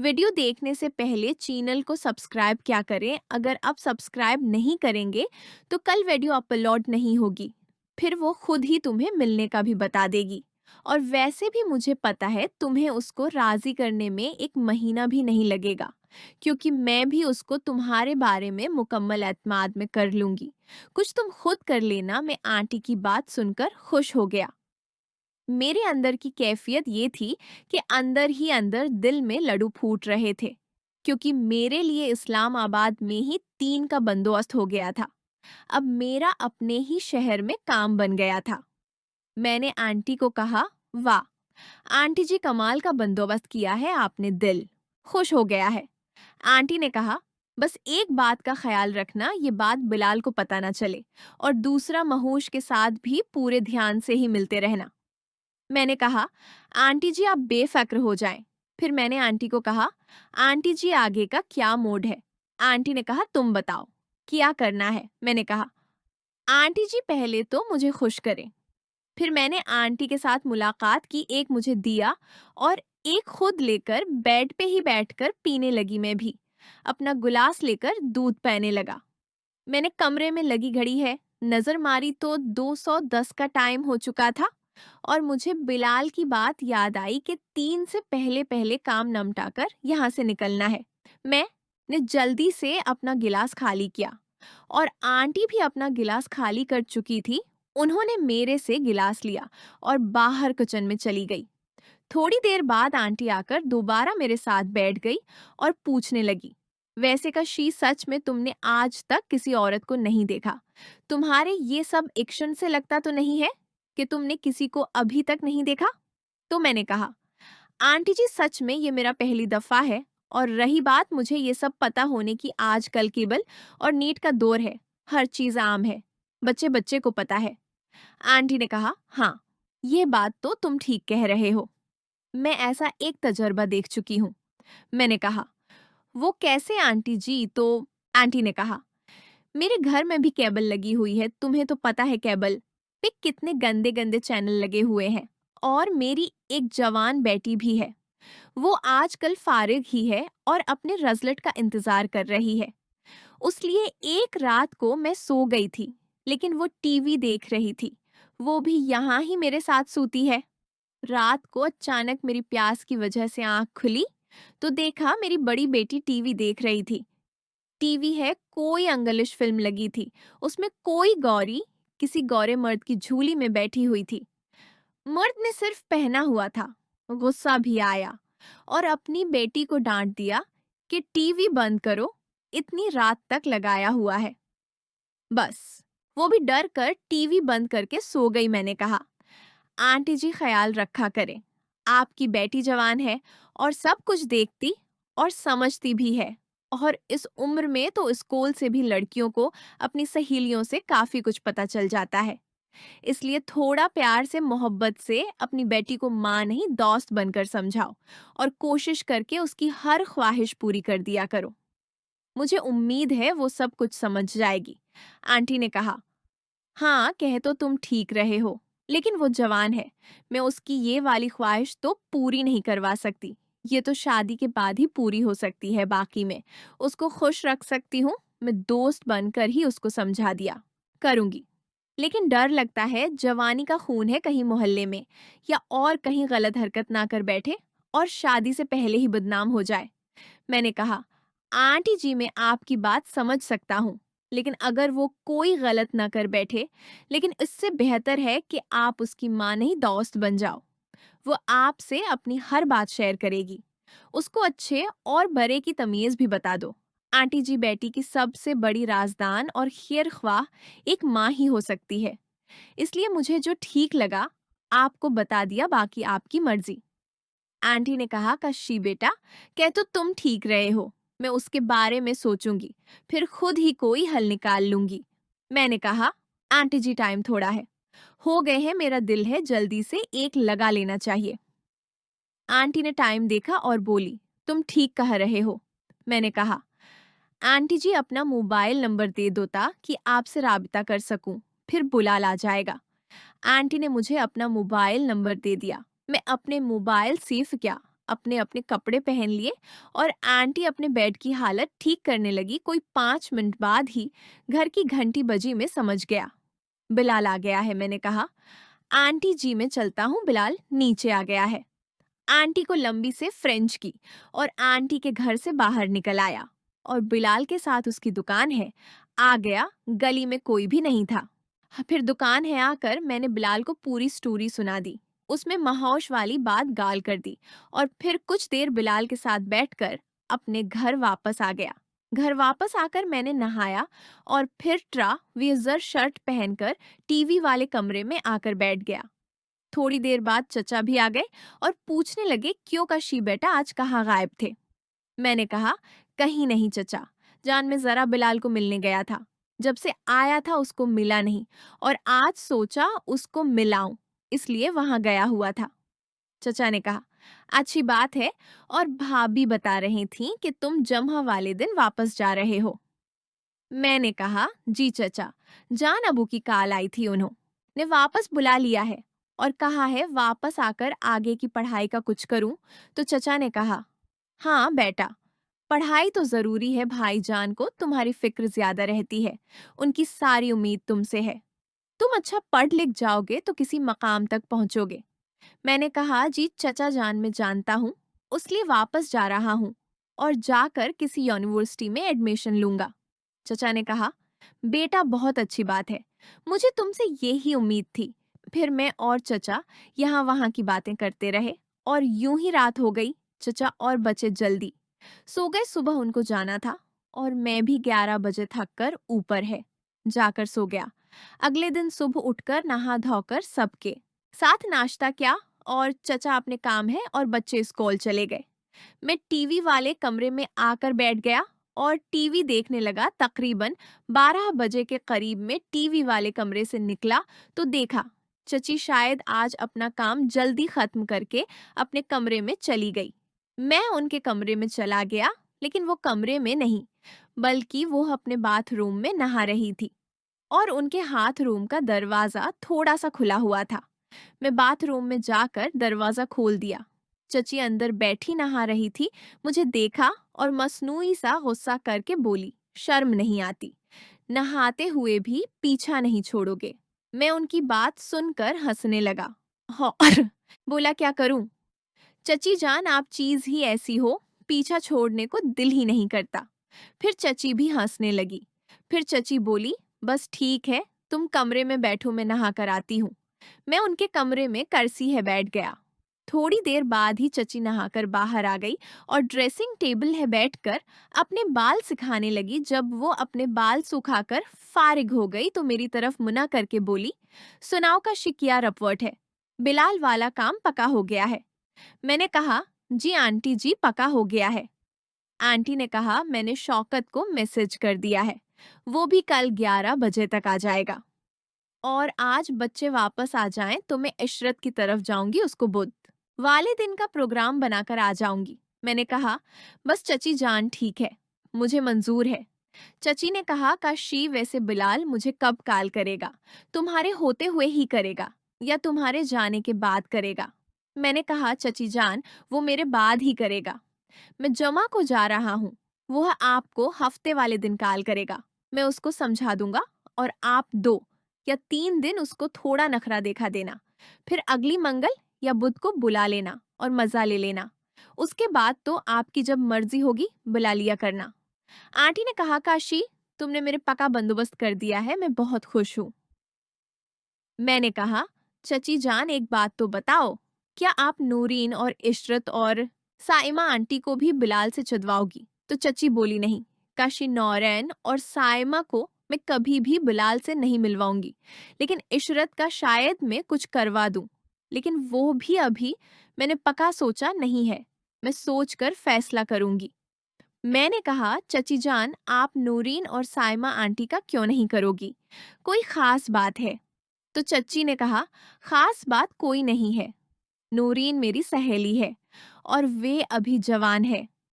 Video देखने से पहले चैनल को सब्सक्राइब क्या करें। अगर आप सब्सक्राइब नहीं करेंगे तो कल वीडियो अपलोड नहीं होगी। फिर वो खुद ही तुम्हें मिलने का भी बता देगी। और वैसे भी मुझे पता है तुम्हें उसको राजी करने में 1 महीना भी नहीं लगेगा, क्योंकि मैं भी उसको तुम्हारे बारे में मुकम्मल एतमाद में कर लूंगी। कुछ तुम खुद कर लेना। मैं आंटी की बात सुनकर खुश हो गया। मेरे अंदर की कैफियत ये थी कि अंदर ही अंदर दिल में लड्डू फूट रहे थे, क्योंकि मेरे लिए इस्लामाबाद में ही 3 का बंदोबस्त हो गया था। अब मेरा अपने ही शहर में काम बन गया था। मैंने आंटी को कहा, वाह आंटी जी, कमाल का बंदोबस्त किया है आपने, दिल खुश हो गया है। आंटी ने कहा, बस एक बात का ख्याल रखना, ये बात बिलाल को पता ना चले, और दूसरा महूश के साथ भी पूरे ध्यान से ही मिलते रहना। मैंने कहा, आंटी जी आप बेफिक्र हो जाएं। फिर मैंने आंटी को कहा, आंटी जी आगे का क्या मोड है? आंटी ने कहा, तुम बताओ क्या करना है? मैंने कहा, आंटी जी पहले तो मुझे खुश करें। फिर मैंने आंटी के साथ मुलाकात की, एक मुझे दिया और एक खुद लेकर बेड पे ही बैठकर पीने लगी। मैं भी अपना गिलास लेकर दूध पीने लगा। मैंने कमरे में लगी घड़ी है, नजर मारी तो 210 का टाइम हो चुका था। और मुझे बिलाल की बात याद आई कि 3 से पहले पहले काम निपटाकर यहाँ से निकलना है। मैं ने जल्दी से अपना गिलास खाली किया और आंटी भी अपना गिलास खाली कर चुकी थी। उन्होंने मेरे से गिलास लिया और बाहर किचन में चली गई। थोड़ी देर बाद आंटी आकर दोबारा मेरे साथ बैठ गई और पूछने लगी, वैसे का शी, सच में तुमने आज तक किसी औरत को नहीं देखा? तुम्हारे ये सब एक्शन से लगता तो नहीं है कि तुमने किसी को अभी तक नहीं देखा? तो मैंने कहा, आंटी जी सच में ये मेरा पहली दफा है। और रही बात मुझे ये सब पता होने की, आजकल केबल और नीट का दौर है, हर चीज आम है, बच्चे बच्चे को पता है। आंटी ने कहा, हाँ ये बात तो तुम ठीक कह रहे हो, मैं ऐसा एक तजर्बा देख चुकी हूँ। मैंने कहा, वो कैसे आंटी जी? तो आंटी ने कहा, मेरे घर में भी केबल लगी हुई है, तुम्हें तो पता है केबल पे कितने गंदे गंदे चैनल लगे हुए हैं। और मेरी एक जवान बेटी भी है, वो आजकल फारिग ही है और अपने रजल्ट का इंतजार कर रही है। उसलिए एक रात को मैं सो गई थी, लेकिन वो टीवी देख रही थी। वो भी यहाँ ही मेरे साथ सूती है। रात को अचानक मेरी प्यास की वजह से आंख खुली तो देखा मेरी बड़ी बेटी टीवी देख रही थी। टीवी है, कोई इंग्लिश फिल्म लगी थी। उसमें कोई गौरी किसी गौरे मर्द की झूली में बैठी हुई थी। मर्द ने सिर्फ पहना हुआ था। गुस्सा भी आया और अपनी बेटी को डांट दिया कि टीवी बंद करो, इतनी रात तक लगाया हुआ है। बस वो भी डर कर टीवी बंद करके सो गई। मैंने कहा, आंटी जी ख्याल रखा करें, आपकी बेटी जवान है और सब कुछ देखती और समझती भी है। और इस उम्र में तो स्कूल से भी लड़कियों को अपनी सहेलियों से काफी कुछ पता चल जाता है। इसलिए थोड़ा प्यार से, मोहब्बत से अपनी बेटी को माँ नहीं दोस्त बनकर समझाओ और कोशिश करके उसकी हर ख्वाहिश पूरी कर दिया करो। मुझे उम्मीद है वो सब कुछ समझ जाएगी। आंटी ने कहा, हाँ कह तो तुम ठीक रहे हो, लेकिन वो जवान है, मैं उसकी ये वाली ख्वाहिश तो पूरी नहीं करवा सकती। ये तो शादी के बाद ही पूरी हो सकती है। बाकी में उसको खुश रख सकती हूँ, मैं दोस्त बनकर ही उसको समझा दिया करूंगी। लेकिन डर लगता है, जवानी का खून है, कहीं मोहल्ले में या और कहीं गलत हरकत ना कर बैठे और शादी से पहले ही बदनाम हो जाए। मैंने कहा, आंटी जी मैं आपकी बात समझ सकता हूँ, लेकिन अगर वो कोई गलत ना कर बैठे, लेकिन इससे बेहतर है कि आप उसकी माँ नहीं दोस्त बन जाओ। वो आपसे अपनी हर बात शेयर करेगी। उसको अच्छे और बुरे की तमीज भी बता दो। आंटी जी बेटी की सबसे बड़ी राजदान और खैर ख्वाह एक माँ ही हो सकती है। इसलिए मुझे जो ठीक लगा आपको बता दिया, बाकी आपकी मर्जी। आंटी ने कहा, कशी बेटा, कह तो तुम ठीक रहे हो, मैं उसके बारे में सोचूंगी, फिर खुद ही कोई हल निकाल लूंगी। मैंने कहा, आंटी जी टाइम थोड़ा है, हो गए हैं, मेरा दिल है जल्दी से एक लगा लेना चाहिए। आंटी ने टाइम देखा और बोली, तुम ठीक कह रहे हो। मैंने कहा, आंटी जी अपना मोबाइल नंबर दे दो ताकि आपसे राबिता कर सकूं, फिर बुलाल आ जाएगा। आंटी ने मुझे अपना मोबाइल नंबर दे दिया। मैं अपने मोबाइल से क्या अपने अपने कपड़े पहन लिए और आंटी अपने बेड की हालत ठीक करने लगी। कोई 5 मिनट बाद ही घर की घंटी बजी। में समझ गया बिलाल आ गया है। मैंने कहा, आंटी जी मैं चलता हूँ, बिलाल नीचे आ गया है। आंटी को लंबी से फ्रेंच की और आंटी के घर से बाहर निकल आया और बिलाल के साथ उसकी दुकान है आ गया। गली में कोई भी नहीं था। फिर दुकान है आकर मैंने बिलाल को पूरी स्टोरी सुना दी। उसमें महाौश वाली बात गाल कर दी और फिर कुछ देर बिलाल के साथ बैठकर अपने घर वापस आ गया। घर वापस आकर मैंने नहाया और फिर ट्राउजर शर्ट पहनकर टीवी वाले कमरे में आकर बैठ गया। थोड़ी देर बाद चचा भी आ गए और पूछने लगे, क्यों काशी बेटा आज कहाँ गायब थे? मैंने कहा, कहीं नहीं चचा जान, मैं जरा बिलाल को मिलने गया था। जब से आया था उसको मिला नहीं और आज सोचा उसको मिलाऊं, इसलिए वहां गया हुआ था। चचा ने कहा, अच्छी बात है। और भाभी बता रही थी कि तुम जम्हा वाले दिन वापस जा रहे हो। मैंने कहा, जी चचा, जान अबू की कॉल आई थी, उन्होंने वापस बुला लिया है और कहा है वापस आकर आगे की पढ़ाई का कुछ करूं। तो चचा ने कहा, हाँ बेटा, पढ़ाई तो जरूरी है भाईजान को, तुम्हारी फिक्र ज्यादा रहती है, उनकी सारी उम्मीद तुमसे है। तुम अच्छा पढ़ लिख जाओगे तो किसी मकाम तक पहुंचोगे। मैंने कहा, जी चचा जान मैं जानता हूँ, उसलिए वापस जा रहा हूँ और जाकर किसी यूनिवर्सिटी में एडमिशन लूंगा। चचा ने कहा, बेटा बहुत अच्छी बात है, मुझे तुमसे यही उम्मीद थी। फिर मैं और चचा यहाँ वहाँ की बातें करते रहे और यूं ही रात हो गई। चचा और बचे जल्दी सो गए, सुबह उनको जाना था और मैं भी 11 बजे थक कर ऊपर है जाकर सो गया। अगले दिन सुबह उठकर नहा धोकर सबके साथ नाश्ता किया और चचा अपने काम है और बच्चे स्कूल चले गए। मैं टीवी वाले कमरे में आकर बैठ गया और टीवी देखने लगा। तकरीबन 12 बजे के करीब में टीवी वाले कमरे से निकला तो देखा चची शायद आज अपना काम जल्दी खत्म करके अपने कमरे में चली गई। मैं उनके कमरे में चला गया, लेकिन वो कमरे में नहीं, बल्कि वो अपने बाथरूम में नहा रही थी और उनके हाथ रूम का दरवाजा थोड़ा सा खुला हुआ था। मैं बाथरूम में जाकर दरवाजा खोल दिया। चची अंदर बैठी नहा रही थी। मुझे देखा और मसनूई सा गुस्सा करके बोली, शर्म नहीं आती? नहाते हुए भी पीछा नहीं छोड़ोगे? मैं उनकी बात सुनकर हंसने लगा और बोला, क्या करूं चची जान, आप चीज ही ऐसी हो, पीछा छोड़ने को दिल ही नहीं करता। फिर चची भी हंसने लगी। फिर चची बोली, बस ठीक है, तुम कमरे में बैठो, मैं नहा कर आती हूँ। मैं उनके कमरे में कर्सी है बैठ गया। थोड़ी देर बाद ही चची नहाकर बाहर आ गई और ड्रेसिंग टेबल है बैठकर अपने बाल सिखाने लगी। जब वो अपने बाल सुखाकर फारिग हो गई तो मेरी तरफ मुना करके बोली, सुनाओ का शिकिया रपवट है, बिलाल वाला काम पका हो गया है? मैंने कहा, जी आंटी जी पका हो गया है। आंटी ने कहा, मैंने शौकत को मैसेज कर दिया है, वो भी कल 11 बजे तक आ जाएगा और आज बच्चे वापस आ जाएं तो मैं इशरत की तरफ जाऊंगी, उसको बुध वाले दिन का प्रोग्राम बनाकर आ जाऊंगी। मैंने कहा, बस चची जान ठीक है, मुझे मंजूर है। चची ने कहा, काशी वैसे बिलाल मुझे कब कॉल करेगा? तुम्हारे होते हुए ही करेगा या तुम्हारे जाने के बाद करेगा? मैंने कहा, चची जान वो मेरे बाद ही करेगा। मैं जमा को जा रहा हूँ, वो आपको हफ्ते वाले दिन कॉल करेगा। मैं उसको समझा दूंगा और आप 2 या 3 दिन उसको थोड़ा नखरा देखा देना, फिर अगली मंगल या बुध को बुला लेना और मजा ले लेना। उसके बाद तो आपकी जब मर्जी होगी बुला लिया करना। आंटी ने कहा, काशी तुमने मेरे पका बंदोबस्त कर दिया है, मैं बहुत खुश हूँ। मैंने कहा, चची जान एक बात तो बताओ, क्या आप नूरीन और इशरत और साइमा आंटी को भी बिलाल से चुदवाओगी? तो चची बोली, नहीं काशी, नौरैन और साइमा को मैं कभी भी बिलाल से नहीं मिलवाऊंगी, लेकिन इशरत का शायद मैं कुछ करवा दूं, लेकिन वो भी अभी मैंने पक्का सोचा नहीं है, मैं सोचकर फैसला करूंगी। मैंने कहा, चची जान आप नूरीन और साइमा आंटी का क्यों नहीं करोगी? कोई खास बात है? तो चच्ची ने कहा, खास बात कोई नहीं है, नूरीन मेरी सहेली है और वे अभी जवान है,